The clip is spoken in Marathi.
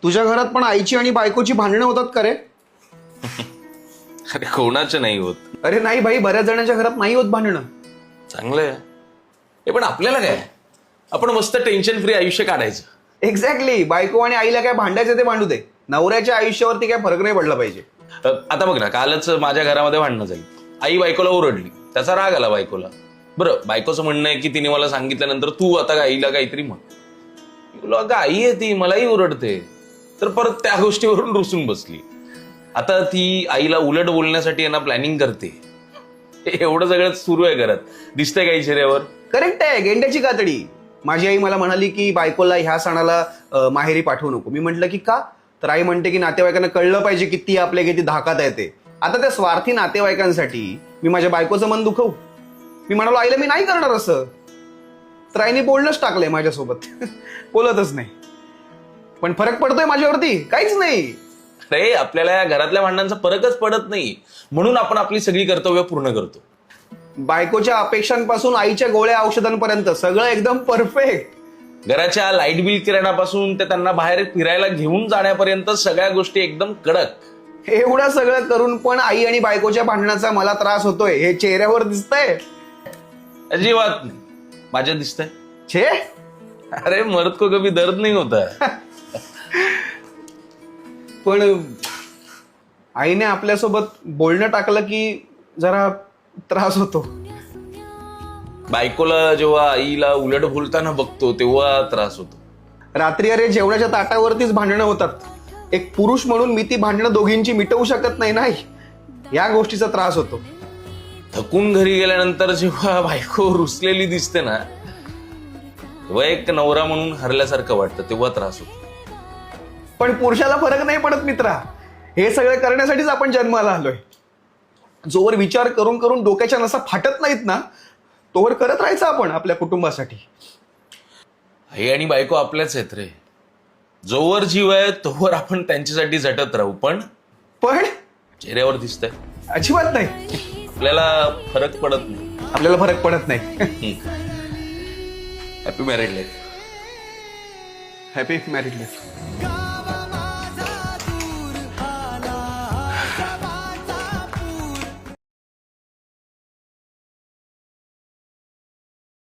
तुझ्या घरात पण आईची आणि बायकोची भांडणं होतात का रे? अरे कोणाचं नाही होत. अरे नाही भाई, बऱ्याच जणांच्या घरात नाही होत भांडणं. चांगलंय हे, पण आपल्याला काय, आपण मस्त टेन्शन फ्री आयुष्य काढायचं. एक्झॅक्टली. बायको आणि आईला काय भांडायचं ते भांडू दे, नवऱ्याच्या आयुष्यावरती काय फरक नाही पडला पाहिजे. आता बघ ना, कालच माझ्या घरामध्ये भांडणं झाली. आई बायकोला ओरडली, त्याचा राग आला बायकोला. बरं, बायकोचं म्हणणं आहे की तिने मला सांगितल्यानंतर तू आता आईला काहीतरी म्हण. अगं आई आहे ती, मलाही ओरडते. तर परत त्या गोष्टीवरून रुसून बसली. आता ती आईला उलट बोलण्यासाठी यांना प्लॅनिंग करते. एवढं सगळं सुरू आहे घरात. दिसतंय काही चेहऱ्यावर? करेक्ट आहे, गेंड्याची कातडी. माझी आई मला म्हणाली की बायकोला ह्या सणाला माहेरी पाठवू नको. मी म्हटलं की का? तर आई म्हणते की नातेवाईकांना कळलं पाहिजे की ती आपल्या किती धाकात आहे ते. आता त्या स्वार्थी नातेवाईकांसाठी मी माझ्या बायकोचं मन दुखवू? मी म्हणालो आईला मी नाही करणार असं. तर आईने बोलणंच टाकलंय माझ्यासोबत. बोलतच नाही. पण फरक पडतोय माझ्यावरती? काहीच नाही. अरे आपल्याला या घरातल्या भांडणांचा फरकच पडत नाही, म्हणून आपण आपली सगळी कर्तव्य पूर्ण करतो. बायकोच्या अपेक्षांपासून आईच्या गोळ्या औषधांपर्यंत सगळं एकदम परफेक्ट. घराच्या लाईट बिल किराणापासून ते त्यांना बाहेर फिरायला घेऊन जाण्यापर्यंत सगळ्या गोष्टी एकदम कडक. एवढं सगळं करून पण आई आणि बायकोच्या भांडणाचा मला त्रास होतोय हे चेहऱ्यावर दिसतंय? अजिबात नाही. माझ्या दिसतंय. छे. अरे मर्द को कभी दर्द नहीं होता. पण आईने आपल्यासोबत बोलणं टाकलं की जरा त्रास होतो. बायकोला जेव्हा आईला उलट बोलताना बघतो तेव्हा त्रास होतो. रात्री अरे जेवणाच्या ताटावरतीच भांडणं होतात. एक पुरुष म्हणून मी ती भांडणं दोघींची मिटवू शकत नाही. या गोष्टीचा त्रास होतो. थकून घरी गेल्यानंतर जेव्हा बायको रुसलेली दिसते ना, तेव्हा एक नवरा म्हणून हरल्यासारखं वाटतं, तेव्हा त्रास होतो. पण पुरुषाला फरक नाही पडत मित्रा. हे सगळं करण्यासाठीच आपण जन्माला आलोय. जोवर विचार करून करून डोक्याच्या नसा फाटत नाहीत ना, तोवर करत राहायचं आपण आपल्या कुटुंबासाठी. आई आणि बायको आपल्याच आहेत रे. जोवर जीव आहे तोवर आपण त्यांच्यासाठी झटत राहू. पण चेहऱ्यावर दिसतंय अजिबात नाही. आपल्याला फरक पडत नाही. आपल्याला फरक पडत नाही. Happy married life. Happy married life.